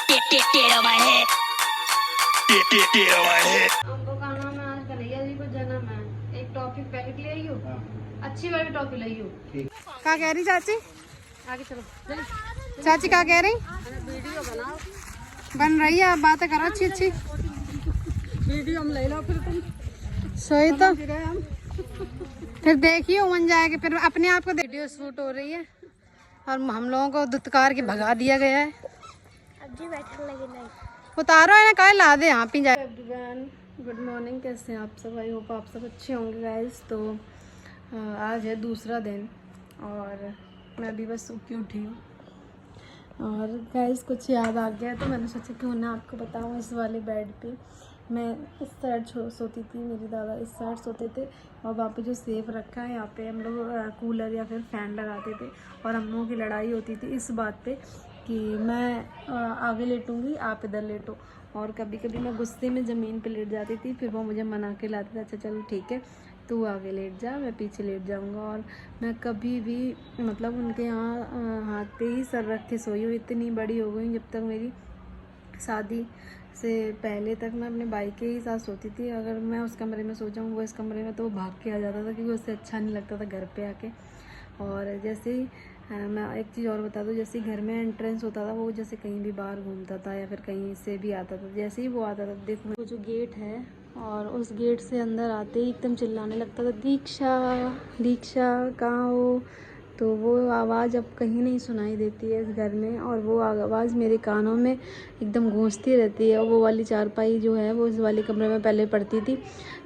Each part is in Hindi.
हमको का नाम है आज कन्हैया जी को जन्म है। एक टॉफी पैकेट ले आइयो, अच्छी वाली टॉफी लाइयो। क्या कह रही चाची? आगे चलो। चाची क्या कह रही? वीडियो बनाओ, बन रही है, आप बातें करो अच्छी अच्छी। वीडियो हम ले लो फिर तुम सोई तो हम। फिर देखिए बन जाएगा, फिर अपने आप को वीडियो शूट हो रही है और हम लोगों को दुत्कार के भगा दिया गया है। उतारो है ना, कल ला दे यहाँ पी जाए। एवरीवन गुड मॉर्निंग, कैसे हैं आप सब? आई होप आप सब अच्छे होंगे गाइस। तो आज है दूसरा दिन और मैं अभी बस सो के उठी हूँ और गाइस कुछ याद आ गया तो मैंने सोचा क्यों ना आपको बताऊँ। इस वाले बेड पे मैं इस साइड सोती थी, मेरे दादा इस साइड सोते थे और वहाँ पे जो सेफ रखा है यहाँ पे हम लोग कूलर या फिर फ़ैन लगाते थे और हम लोगों की लड़ाई होती थी इस बात पे कि मैं आगे लेटूंगी, आप इधर लेटो। और कभी कभी मैं गुस्से में ज़मीन पे लेट जाती थी, फिर वो मुझे मना के लाते थे, अच्छा चलो ठीक है तू आगे लेट जा, मैं पीछे लेट जाऊंगा। और मैं कभी भी मतलब उनके यहाँ हाथ पे ही सर रख के सोई हूँ। इतनी बड़ी हो गई जब तक मेरी शादी से पहले तक मैं अपने भाई के ही साथ सोती थी। अगर मैं उस कमरे में सो जाऊँ वो इस कमरे में, तो वो भाग के आ जाता था क्योंकि उससे अच्छा नहीं लगता था घर पे आके। और जैसे ही मैं एक चीज़ और बता दूँ, जैसे घर में एंट्रेंस होता था वो जैसे कहीं भी बाहर घूमता था या फिर कहीं से भी आता था, जैसे ही वो आता था देखो वो जो गेट है और उस गेट से अंदर आते ही एकदम चिल्लाने लगता था, दीक्षा दीक्षा कहाँ हो। तो वो आवाज़ अब कहीं नहीं सुनाई देती है इस घर में और वो आवाज़ मेरे कानों में एकदम गूंजती रहती है। और वो वाली चारपाई जो है वो इस वाले कमरे में पहले पड़ती थी,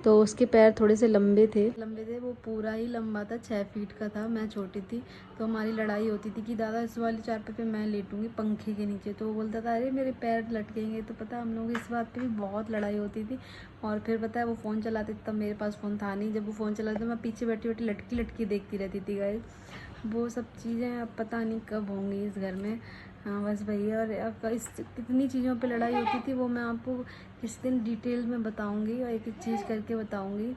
तो उसके पैर थोड़े से लंबे थे, वो पूरा ही लंबा था, 6 फीट का था। मैं छोटी थी तो हमारी लड़ाई होती थी कि दादा इस वाली चारपाई पे मैं लेटूंगी पंखे के नीचे, तो वो बोलता था अरे मेरे पैर लटकेंगे। तो पता हम लोग इस बात पे भी बहुत लड़ाई होती थी। और फिर पता है वो फ़ोन चलाते तब मेरे पास फ़ोन था नहीं, जब वो फ़ोन चलाते तो मैं पीछे बैठी बैठी लटकी लटकी देखती रहती थी गाइस। वो सब चीज़ें अब पता नहीं कब होंगी इस घर में। हाँ बस भैया और इस कितनी चीज़ों पे लड़ाई होती थी वो मैं आपको किस दिन डिटेल में बताऊंगी और एक एक चीज़ करके बताऊंगी,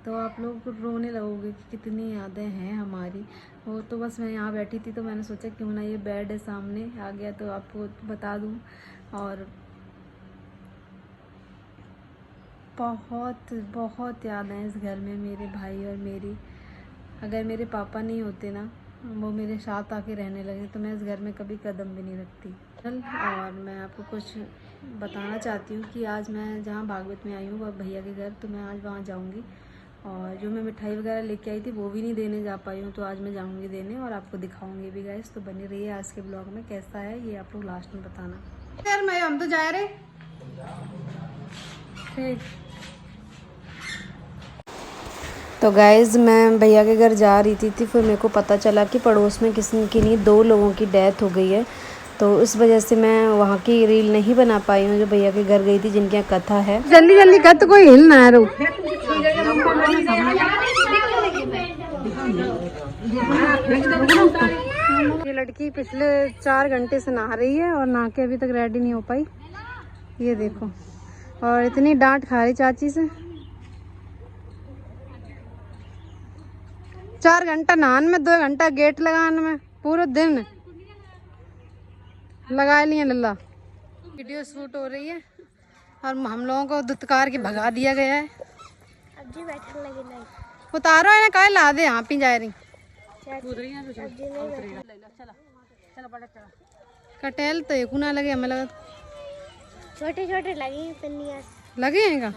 तो आप लोग रोने लगोगे कि कितनी यादें हैं हमारी। वो तो बस मैं यहाँ बैठी थी तो मैंने सोचा क्यों ना ये बेड है सामने आ गया तो आपको बता दूँ। और बहुत बहुत याद है इस घर में मेरे भाई और मेरी। अगर मेरे पापा नहीं होते ना, वो मेरे साथ आके रहने लगे, तो मैं इस घर में कभी कदम भी नहीं रखती। और मैं आपको कुछ बताना चाहती हूँ कि आज मैं जहाँ भागवत में आई हूँ वह भैया के घर, तो मैं आज वहाँ जाऊँगी। और जो मैं मिठाई वगैरह लेके आई थी वो भी नहीं देने जा पाई हूँ, तो आज मैं जाऊँगी देने और आपको दिखाऊँगी भी गाइस। तो बने रहिए आज के ब्लॉग में, कैसा है ये आप लोग लास्ट में बताना। यार मैं हम तो जा रहे ठीक। तो गाइज़ मैं भैया के घर जा रही थी फिर मेरे को पता चला कि पड़ोस में किसी की नहीं 2 लोगों की डेथ हो गई है, तो इस वजह से मैं वहाँ की रील नहीं बना पाई हूँ जो भैया के घर गई थी जिनके यहाँ कथा है। जल्दी जल्दी कर, तो कोई हिल ना है। ये लड़की पिछले 4 घंटे से नहा रही है और नहा के अभी तक रेडी नहीं हो पाई, ये देखो। और इतनी डांट खा रही चाची से। 4 घंटा नहान में, 2 घंटा गेट लगाने में, पूरा दिन लगा लिए लल्ला। वीडियो शूट हो रही है और हम लोगों को दुत्कार के भगा दिया गया है। उतारो है ना, कल ला दे यहाँ पी जा रही। कटेल तो एक ना लगे, हमें लगा छोटे छोटे लगे हैं का।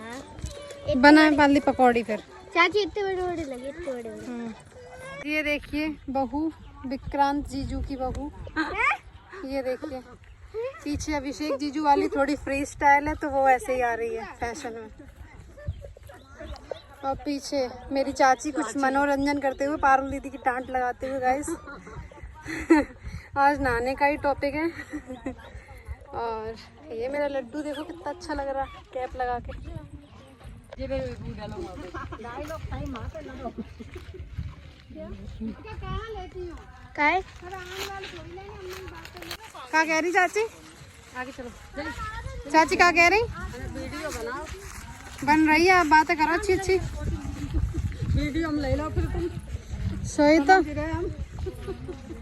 बनाए पाली पकौड़ी फिर चाची, इतने बड़े बड़े लगे, इतने बड़े बड़े। ये देखिए बहू, विक्रांत जीजू की बहू। ये देखिए पीछे अभिषेक जीजू वाली थोड़ी फ्री स्टाइल है तो वो ऐसे ही आ रही है फैशन में। और पीछे मेरी चाची कुछ मनोरंजन करते हुए, पारुल दीदी की डांट लगाते हुए गाइस। आज नहाने का ही टॉपिक है। और ये मेरा लड्डू देखो कितना अच्छा लग रहा है कैप लगा के। क्या कह रही चाची? आगे चलो। चाची क्या कह रही? वीडियो बनाओ, बन रही है, आप बातें करो अच्छी अच्छी। वीडियो हम ले लो फिर तुम सोई तो हम।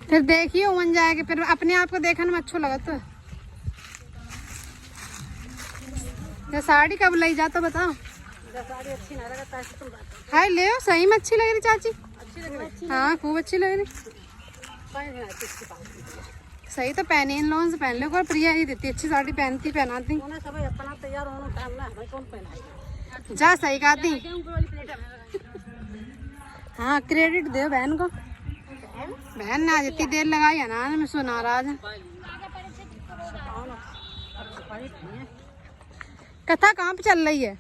फिर देखिए बन जाएगा, फिर अपने आप को देखने में अच्छा लगा तो। ये साड़ी कब लाई जाता बताओ। साड़ी अच्छी ना लगता है तुम बात हाय ले सही में अच्छी लग रही चाची। अच्छी लग रही हाँ खूब अच्छी लग रही। है। सही तो पहने इन लोगों से पहन लो। और प्रिया ही देती अच्छी साड़ी पहनाती। उन्हें सब अपना तैयार होना टाइम ना हमें कौन पहनाएगा। जा सही कहती। हाँ क्रेडिट दे बहन को। बहन ने आज इतनी देर लगाई है ना, मैं सो नाराज है। कथा कहाँ पे चल रही है?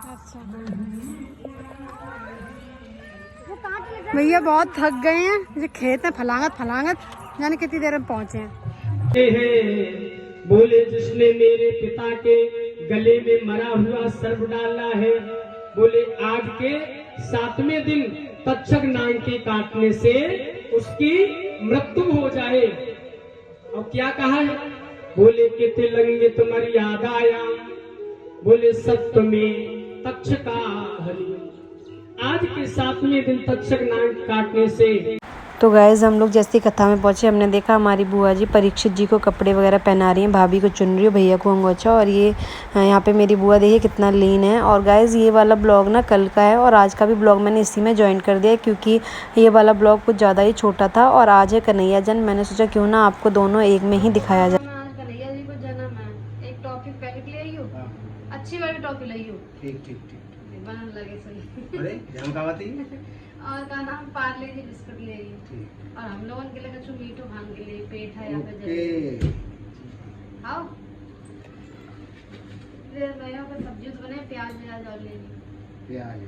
अच्छा भैया बहुत थक गए हैं। ये खेत है फलांगत जाने कितनी देर में पहुंचे हैं। बोले जिसने मेरे पिता के गले में मरा हुआ सर्प डाला है, बोले आज के 7वें दिन तक्षक नाग के काटने से उसकी मृत्यु हो जाए। और क्या कहा है? बोले कितने लगेंगे तुम्हारी याद आया, बोले सत्य में तक्षका हरि। आज के 7वें दिन तक्षक नाग काटने से। तो गाइज़ हम लोग जैसे कथा में पहुंचे, हमने देखा हमारी बुआ जी परीक्षित जी को कपड़े वगैरह पहना रही हैं, भाभी को चुन रही है, भैया को अंगोछा। और ये यहाँ पे मेरी बुआ देखिए कितना लीन है। और गाइज़ ये वाला ब्लॉग ना कल का है और आज का भी ब्लॉग मैंने इसी में ज्वाइन कर दिया क्योंकि ये वाला ब्लॉग कुछ ज़्यादा ही छोटा था। और आज है कन्हैया जन्म, मैंने सोचा क्यों ना आपको दोनों एक में ही दिखाया जाए। कन्हैया जी को जन्म है, एक टॉफी पैकेट ले आई हो, अच्छी वाली टॉफी लाई हो। ठीक बनन लगे सही। अरे जन्म का बात ही। और का नाम पार्ले जी बिस्कुट ले आई। और हम लोगों के लिए कुछ मीठो भांग के लिए पेट है यहाँ पे आओ। सब्जी तो बने, प्याज और ले ली। प्याज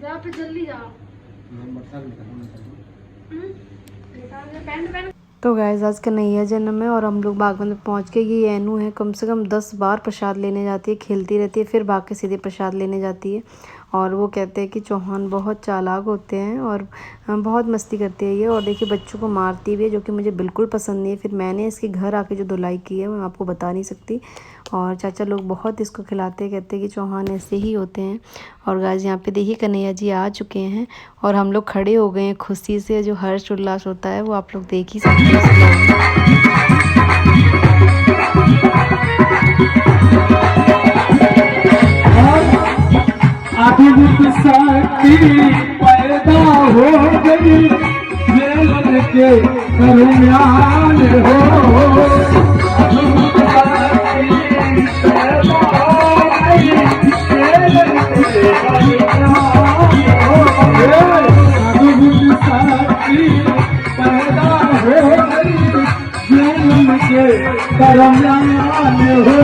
जाओ फिर जल्दी जाओ। पैंट तो गाइस आज कन्हैया जन्म है और हम लोग बागवन में पहुंच के, ये एनू है कम से कम 10 बार प्रसाद लेने जाती है, खेलती रहती है, फिर भाग के सीधे प्रसाद लेने जाती है। और वो कहते हैं कि चौहान बहुत चालाक होते हैं और बहुत मस्ती करती है ये। और देखिए बच्चों को मारती भी है, जो कि मुझे बिल्कुल पसंद नहीं है। फिर मैंने इसके घर आके जो धुलाई की है मैं आपको बता नहीं सकती। और चाचा लोग बहुत इसको खिलाते हैं, कहते हैं कि चौहान ऐसे ही होते हैं। और गाइस यहाँ पे देखिए कन्हैया जी आ चुके हैं और हम लोग खड़े हो गए हैं खुशी से। जो हर्ष उल्लास होता है वो आप लोग देख ही सकते हैं। पैदा हो गई ये के दरमियान हो। पैदा हो गई के दरमियान हो।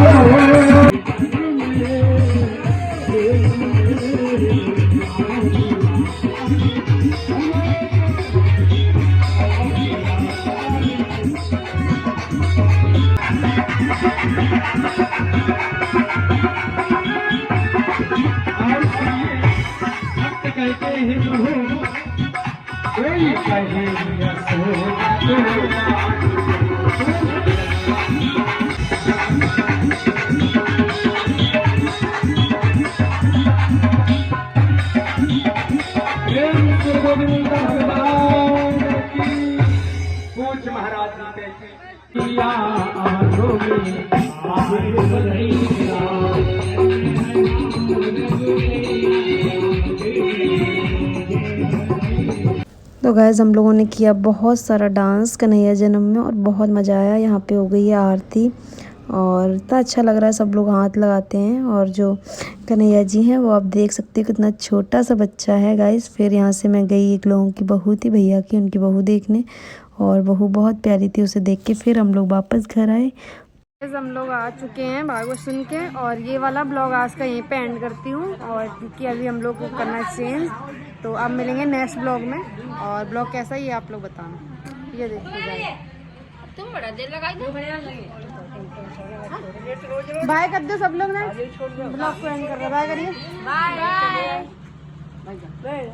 कहते हैं कोई कहे पूछ महाराज तो गाइस हम लोगों ने किया बहुत सारा डांस कन्हैया जन्म में और बहुत मज़ा आया। यहाँ पे हो गई है आरती और इतना अच्छा लग रहा है, सब लोग हाथ लगाते हैं। और जो कन्हैया जी हैं वो आप देख सकते हैं कितना छोटा सा बच्चा है गाइस। फिर यहाँ से मैं गई एक लोगों की बहू थी, भैया की, उनकी बहू देखने, और बहू बहुत प्यारी थी, उसे देख के फिर हम लोग वापस घर आए। हम लोग आ चुके हैं भागवत सुन के और ये वाला ब्लॉग आज का यहीं पे एंड करती हूँ। और क्योंकि अभी हम लोग को करना है चेंज, तो अब मिलेंगे नेक्स्ट ब्लॉग में। और ब्लॉग कैसा ही है आप लोग बताना। ये देखिए तुम बड़ा देर लगाई दो। बाय कर दो सब लोग ना, ब्लॉग को एंड कर रहे। बाय करिए। बाय।